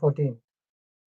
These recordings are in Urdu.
14।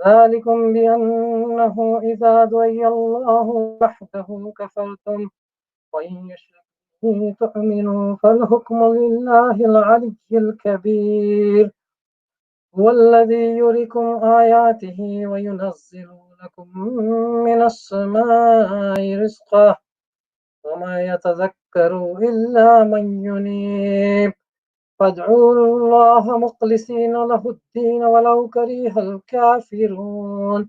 ذلكم بأنه إذا دعي الله وحده كفرتم وإن يشرك به تؤمنوا فالحكم لله العلي الكبير. هو الذي يريكم آياته وينزل لكم من السماء رزقا وما يتذكر إلا من ينيب فادعوا الله مخلصين له الدين ولو كره الكافرون।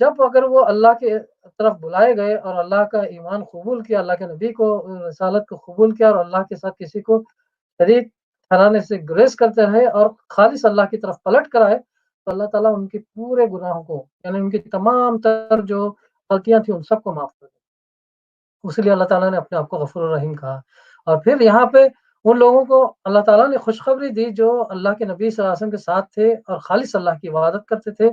جب اگر وہ اللہ کے طرف بلائے گئے اور اللہ کا ایمان قبول کیا، اللہ کے نبی کو رسالت کو قبول کیا اور اللہ کے ساتھ کسی کو شریک ٹھہرانے سے گریز کرتے رہے اور خالص اللہ کی طرف پلٹ کر آئے، تو اللہ تعالیٰ ان کے پورے گناہوں کو، یعنی ان کی تمام تر جو غلطیاں تھیں ان سب کو معاف کر دیا۔ اسی لیے اللہ تعالیٰ نے اپنے آپ کو غفور الرحیم کہا۔ اور پھر یہاں پہ ان لوگوں کو اللہ تعالیٰ نے خوشخبری دی جو اللہ کے نبی صلی اللہ علیہ وسلم کے ساتھ تھے اور خالص اللہ کی عبادت کرتے تھے،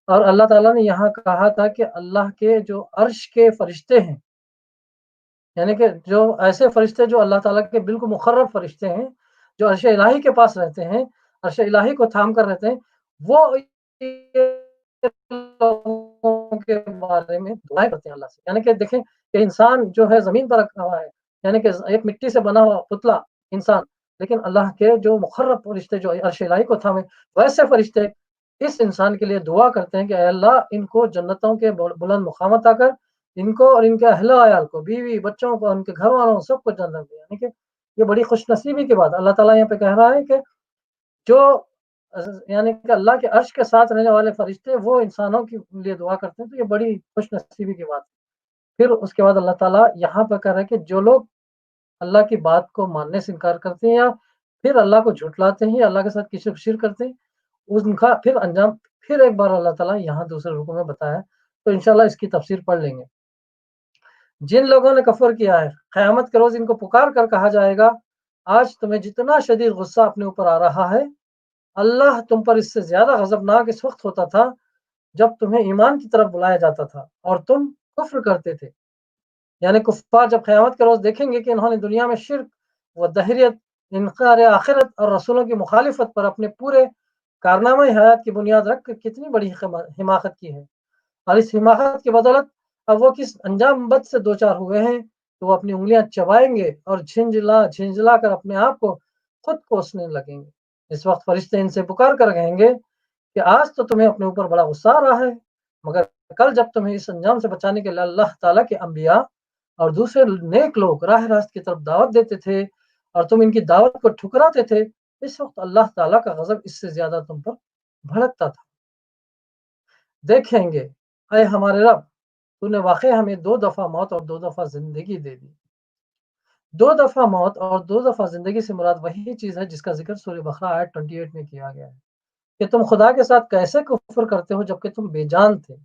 اور اللہ تعالیٰ نے یہاں کہا تھا کہ اللہ کے جو عرش کے فرشتے ہیں، یعنی کہ جو ایسے فرشتے جو اللہ تعالیٰ کے بالکل مقرب فرشتے ہیں، جو عرش الہی کے پاس رہتے ہیں، عرش الہی کو تھام کر رہتے ہیں، وہ لوگوں کے بارے میں دعائیں کرتے ہیں اللہ سے۔ یعنی کہ دیکھیں کہ انسان جو ہے زمین پر رکھا ہوا ہے، یعنی کہ ایک مٹی سے بنا ہوا پتلا انسان، لیکن اللہ کے جو مقرب فرشتے جو عرش الہی کو تھامے، ویسے فرشتے اس انسان کے لیے دعا کرتے ہیں کہ اے اللہ ان کو جنتوں کے بلند مقام عطا کر، ان کو اور ان کے اہل و عیال کو، بیوی بچوں کو، ان کے گھر والوں سب کو جنت دے۔ یعنی کہ یہ بڑی خوش نصیبی کی بات اللہ تعالیٰ یہاں پہ کہہ رہا ہے کہ جو یعنی کہ اللہ کے عرش کے ساتھ رہنے والے فرشتے وہ انسانوں کے لیے دعا کرتے ہیں، تو یہ بڑی خوش نصیبی کی بات ہے۔ پھر اس کے بعد اللہ تعالیٰ یہاں پہ کہہ رہا ہے کہ جو لوگ اللہ کی بات کو ماننے سے انکار کرتے ہیں یا پھر اللہ کو جھٹلاتے ہیں یا اللہ کے ساتھ کسی کو شرک کرتے ہیں، ان کا پھر انجام پھر ایک بار اللہ تعالیٰ یہاں دوسرے رکوع میں بتایا، تو انشاءاللہ اس کی تفسیر پڑھ لیں گے۔ جن لوگوں نے کفر کیا ہے، قیامت کے روز ان کو پکار کر کہا جائے گا، آج تمہیں جتنا شدید غصہ اپنے اوپر آ رہا ہے، اللہ تم پر اس سے زیادہ غضبناک اس وقت ہوتا تھا جب تمہیں ایمان کی طرف بلایا جاتا تھا اور تم کفر کرتے تھے۔ یعنی کفار جب قیامت کے روز دیکھیں گے کہ انہوں نے دنیا میں شرک و دہریت، انکار آخرت اور رسولوں کی مخالفت پر اپنے پورے کارنامہ حیات کی بنیاد رکھ کر کتنی بڑی حماقت کی ہے، اور اس حماقت کی بدولت اب وہ کس انجام بد سے دوچار ہوئے ہیں تو وہ اپنی انگلیاں چبائیں گے اور جھنجلا کر اپنے آپ کو خود کوسنے لگیں گے۔ اس وقت فرشتے ان سے پکار کر کہیں گے کہ آج تو تمہیں اپنے اوپر بڑا غصہ آ رہا ہے، مگر کل جب تمہیں اس انجام سے بچانے کے لیے اللہ تعالیٰ کے انبیاء اور دوسرے نیک لوگ راہ راست کی طرف دعوت دیتے تھے اور تم ان کی دعوت کو ٹھکراتے تھے، اس وقت اللہ تعالیٰ کا غضب اس سے زیادہ تم پر بھڑکتا تھا۔ دیکھیں گے اے ہمارے رب، تو نے واقع ہمیں 2 دفعہ موت اور 2 دفعہ زندگی دے دی۔ 2 دفعہ موت اور 2 دفعہ زندگی سے مراد وہی چیز ہے جس کا ذکر سورہ بقرہ آیت 28 میں کیا گیا ہے کہ تم خدا کے ساتھ کیسے کفر کرتے ہو جبکہ تم بے جان تھے۔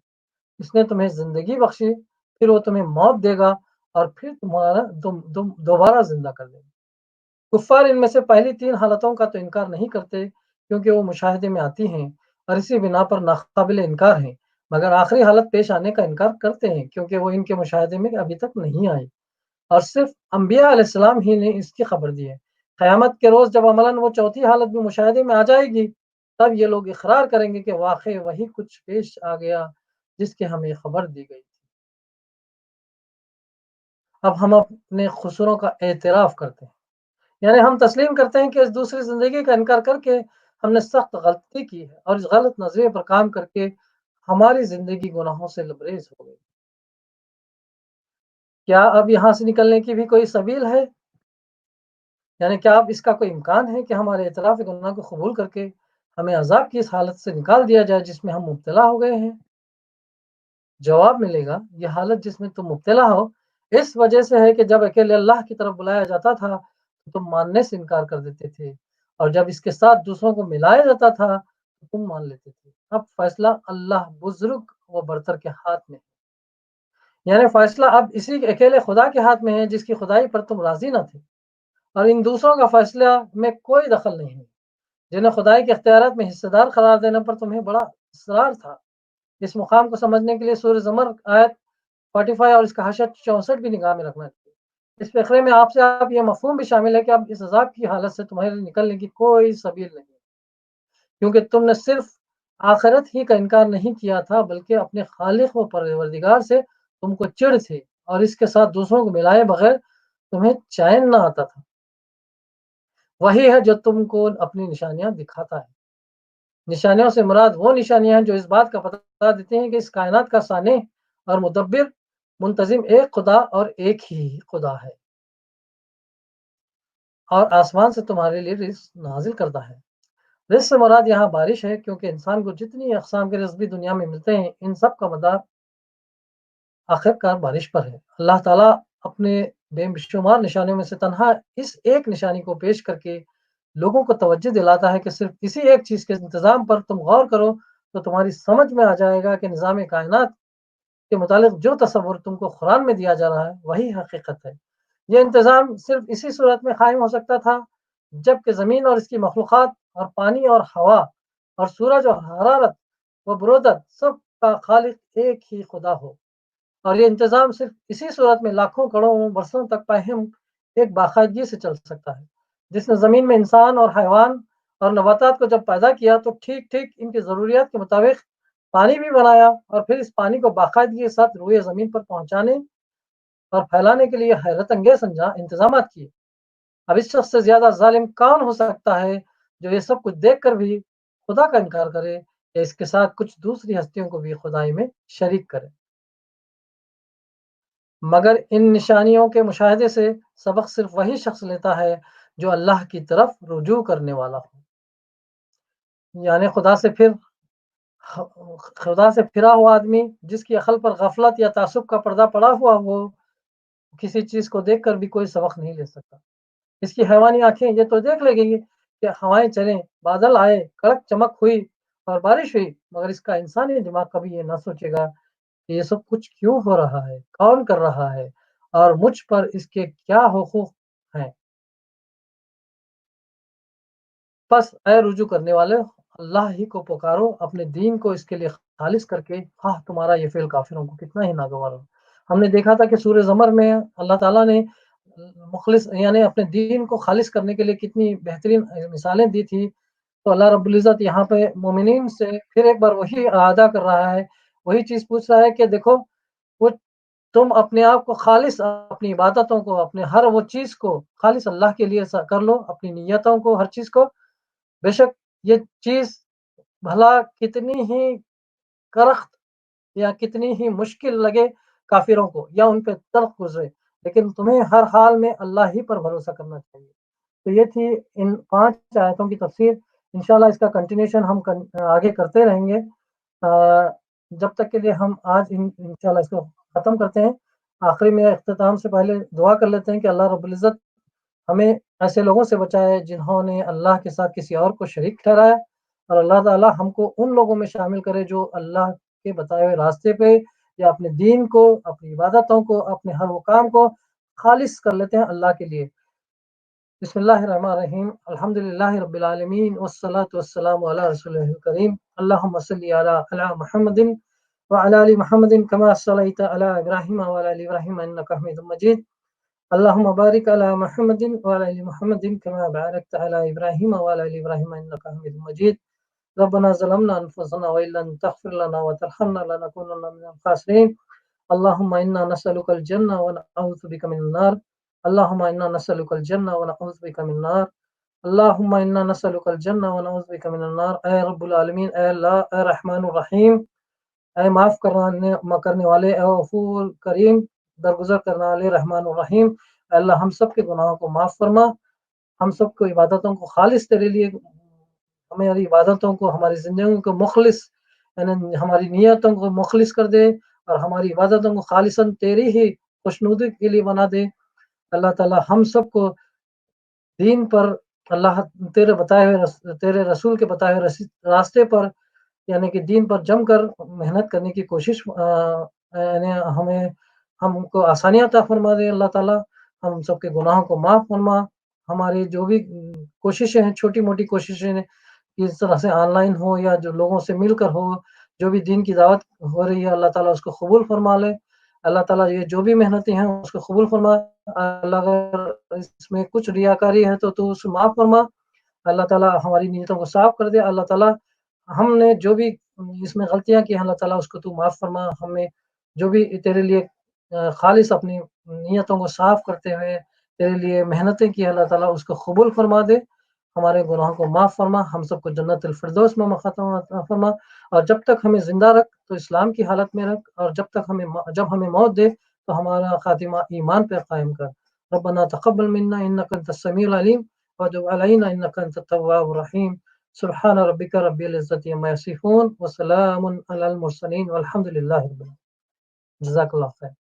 اس نے تمہیں زندگی بخشی، پھر وہ تمہیں موت دے گا اور پھر تم دوبارہ زندہ کر دے گا۔ کفار ان میں سے پہلی 3 حالتوں کا تو انکار نہیں کرتے کیونکہ وہ مشاہدے میں آتی ہیں اور اسی بنا پر ناقابل انکار ہیں، مگر آخری حالت پیش آنے کا انکار کرتے ہیں کیونکہ وہ ان کے مشاہدے میں ابھی تک نہیں آئی اور صرف انبیاء علیہ السلام ہی نے اس کی خبر دی ہے۔ قیامت کے روز جب عملاً وہ چوتھی حالت بھی مشاہدے میں آ جائے گی، تب یہ لوگ اقرار کریں گے کہ واقعی وہی کچھ پیش آ گیا جس کی ہمیں خبر دی گئی تھی۔ اب ہم اپنے قصوروں کا اعتراف کرتے ہیں، یعنی ہم تسلیم کرتے ہیں کہ اس دوسری زندگی کا انکار کر کے ہم نے سخت غلطی کی ہے اور اس غلط نظریے پر کام کر کے ہماری زندگی گناہوں سے لبریز ہو گئی۔ کیا اب یہاں سے نکلنے کی بھی کوئی سبیل ہے؟ یعنی کیا اب اس کا کوئی امکان ہے کہ ہمارے اعتراف گناہ کو قبول کر کے ہمیں عذاب کی اس حالت سے نکال دیا جائے جس میں ہم مبتلا ہو گئے ہیں؟ جواب ملے گا، یہ حالت جس میں تم مبتلا ہو اس وجہ سے ہے کہ جب اکیلے اللہ کی طرف بلایا جاتا تھا تو تم ماننے سے انکار کر دیتے تھے، اور جب اس کے ساتھ دوسروں کو ملایا جاتا تھا تو تم مان لیتے تھے۔ اب فیصلہ اللہ بزرگ و برتر کے ہاتھ میں ہے، یعنی فیصلہ اب اسی اکیلے خدا کے ہاتھ میں ہے جس کی خدائی پر تم راضی نہ تھے، اور ان دوسروں کا فیصلہ میں کوئی دخل نہیں ہے جنہیں خدائی کے اختیارات میں حصہ دار قرار دینے پر تمہیں بڑا اصرار تھا۔ اس مقام کو سمجھنے کے لیے سورہ زمر آیت 45 اور اس کا حاشیہ 64 بھی نگاہ میں رکھنا چاہیے۔ اس فقرے میں آپ سے یہ مفہوم بھی شامل ہے کہ اب اس عذاب کی حالت سے تمہارے نکلنے کی کوئی سبیل نہیں، کیونکہ تم نے صرف آخرت ہی کا انکار نہیں کیا تھا بلکہ اپنے خالق و پروردگار سے تم کو چڑ تھے، اور اس کے ساتھ دوسروں کو ملائے بغیر تمہیں چین نہ آتا تھا۔ وہی ہے جو تم کو اپنی نشانیاں دکھاتا ہے۔ نشانیوں سے مراد وہ نشانیاں ہیں جو اس بات کا پتہ دیتے ہیں کہ اس کائنات کا صانع اور مدبر منتظم ایک خدا اور ایک ہی خدا ہے، اور آسمان سے تمہارے لیے رزق نازل کرتا ہے رزق سے مراد یہاں بارش ہے، کیونکہ انسان کو جتنی اقسام کے رزق بھی دنیا میں ملتے ہیں، ان سب کا مدار آخرکار بارش پر ہے۔ اللہ تعالیٰ اپنے بے شمار نشانیوں میں سے تنہا اس ایک نشانی کو پیش کر کے لوگوں کو توجہ دلاتا ہے کہ صرف کسی ایک چیز کے انتظام پر تم غور کرو تو تمہاری سمجھ میں آ جائے گا کہ نظام کائنات کے متعلق جو تصور تم کو قرآن میں دیا جا رہا ہے وہی حقیقت ہے۔ یہ انتظام صرف اسی صورت میں قائم ہو سکتا تھا جب کہ زمین اور اس کی مخلوقات اور پانی اور ہوا اور سورج اور حرارت و برودت سب کا خالق ایک ہی خدا ہو، اور یہ انتظام صرف اسی صورت میں لاکھوں کروڑوں برسوں تک پاہم ایک باقاعدگی سے چل سکتا ہے۔ جس نے زمین میں انسان اور حیوان اور نباتات کو جب پیدا کیا تو ٹھیک ٹھیک ان کی ضروریات کے مطابق پانی بھی بنایا، اور پھر اس پانی کو باقاعدگی کے ساتھ روئے زمین پر پہنچانے اور پھیلانے کے لیے حیرت انگیز انتظامات کیے۔ اب اس شخص سے زیادہ ظالم کون ہو سکتا ہے جو یہ سب کچھ دیکھ کر بھی خدا کا انکار کرے یا اس کے ساتھ کچھ دوسری ہستیوں کو بھی خدائی میں شریک کرے۔ مگر ان نشانیوں کے مشاہدے سے سبق صرف وہی شخص لیتا ہے جو اللہ کی طرف رجوع کرنے والا ہو، یعنی خدا سے پھرا ہوا آدمی جس کی عقل پر غفلت یا تعصب کا پردہ پڑا ہوا ہو کسی چیز کو دیکھ کر بھی کوئی سبق نہیں لے سکتا۔ اس کی حیوانی آنکھیں یہ تو دیکھ لے گی کہ ہوائیں چلیں، بادل آئے، کڑک چمک ہوئی اور بارش ہوئی، مگر اس کا انسانی دماغ کبھی یہ نہ سوچے گا کہ یہ سب کچھ کیوں ہو رہا ہے، کون کر رہا ہے اور مجھ پر اس کے کیا حقوق ہیں۔ بس اے رجوع کرنے والے، اللہ ہی کو پکارو، اپنے دین کو اس کے لیے خالص کر کے، تمہارا یہ فعل کافروں کو کتنا ہی ناگوار ہو۔ ہم نے دیکھا تھا کہ سورہ زمر میں اللہ تعالیٰ نے مخلص یعنی اپنے دین کو خالص کرنے کے لیے کتنی بہترین مثالیں دی تھی۔ تو اللہ رب العزت یہاں پہ مومنین سے پھر ایک بار وہی اعادہ کر رہا ہے، وہی چیز پوچھ رہا ہے کہ دیکھو وہ تم اپنے آپ کو خالص، اپنی عبادتوں کو، اپنے ہر وہ چیز کو خالص اللہ کے لیے کر لو، اپنی نیتوں کو، ہر چیز کو۔ بے شک یہ چیز بھلا کتنی ہی کرخت یا کتنی ہی مشکل لگے کافروں کو یا ان پہ تلخ گزرے، لیکن تمہیں ہر حال میں اللہ ہی پر بھروسہ کرنا چاہیے۔ تو یہ تھی ان 5 آیتوں کی تفسیر۔ انشاءاللہ اس کا کنٹینیوشن ہم آگے کرتے رہیں گے، جب تک کے لیے ہم آج انشاءاللہ اس کو ختم کرتے ہیں۔ آخری میں اختتام سے پہلے دعا کر لیتے ہیں کہ اللہ رب العزت ہمیں ایسے لوگوں سے بچائے جنہوں نے اللہ کے ساتھ کسی اور کو شریک ٹھہرایا، اور اللہ تعالیٰ ہم کو ان لوگوں میں شامل کرے جو اللہ کے بتائے ہوئے راستے پہ یا اپنے دین کو، اپنی عبادتوں کو، اپنے ہر وہ کام کو خالص کر لیتے ہیں اللہ کے لیے۔ بسم اللہ الرحمن الرحیم، الحمد للہ رب العالمین والصلاة والسلام علی رسول الکریم، اللہم صلی علی محمد وعلی آل محمد کما صلیت علی ابراہیم وعلی آل ابراہیم انک حمید مجید، اللہم بارک علی محمد وعلی آل محمد کما بارکت علی ابراہیم وعلی آل ابراہیم انک حمید مجید، ربنا ظلمنا انفسنا وان لم تغفر لنا وترحمنا لنکونن من الخاسرین، اللہم انا نسألک الجنہ ونعوذ بک من النار، اللہم انا نسألک الجنہ ونعوذ بک من النار، اللہم انا نسألک الجنہ ونعوذ بک من النار۔ اے رب العالمین، اے اللہ، اے رحمان الرحیم، اے معاف کرنے والے، اے غفور کریم، درگزر کرنے والے رحمان الرحیم، اے اللہ ہم سب کے گناہوں کو معاف فرما، ہم سب کو عبادتوں کو خالص تیرے لیے، ہماری عبادتوں کو، ہماری زندگیوں کو مخلص یعنی ہماری نیتوں کو مخلص کر دے، اور ہماری عبادتوں کو خالصاً تیری ہی خوشنودی کے لیے بنا دے۔ اللہ تعالیٰ ہم سب کو دین پر، اللہ تیرے رسول کے بتائے ہوئے راستے پر یعنی کہ دین پر جم کر محنت کرنے کی کوشش، یعنی ہم کو آسانیاں عطا فرما دے۔ اللہ تعالیٰ ہم سب کے گناہوں کو معاف فرما، ہماری جو بھی کوششیں ہیں، چھوٹی موٹی کوششیں اس طرح سے آن لائن ہو یا جو لوگوں سے مل کر ہو، جو بھی دین کی دعوت ہو رہی ہے، اللہ تعالیٰ اس کو قبول فرما لے۔ اللہ تعالیٰ یہ جو بھی محنتیں ہیں اس کو قبول فرما، اللہ اگر اس میں کچھ ریاکاری ہے تو اسے معاف فرما، اللہ تعالیٰ ہماری نیتوں کو صاف کر دے۔ اللہ تعالیٰ ہم نے جو بھی اس میں غلطیاں کی ہیں، اللہ تعالیٰ اس کو تو معاف فرما، ہمیں جو بھی تیرے لیے خالص اپنی نیتوں کو صاف کرتے ہوئے تیرے لیے محنتیں کی، اللہ تعالیٰ اس کو قبول فرما دے، ہمارے گناہوں کو معاف فرما، ہم سب کو جنت الفردوس میں ختم فرما، اور جب تک ہمیں زندہ رکھ تو اسلام کی حالت میں رکھ، اور جب ہمیں موت دے تو ہمارا خاتمہ ایمان پہ قائم کر۔ ربنا تقبل منا انک انت السمیع العلیم وتب علینا انک انت التواب الرحیم۔ سبحان ربک رب العزت عما یصفون وسلام علی المرسلین والحمد للہ رب العالمین. جزاک اللہ خیر.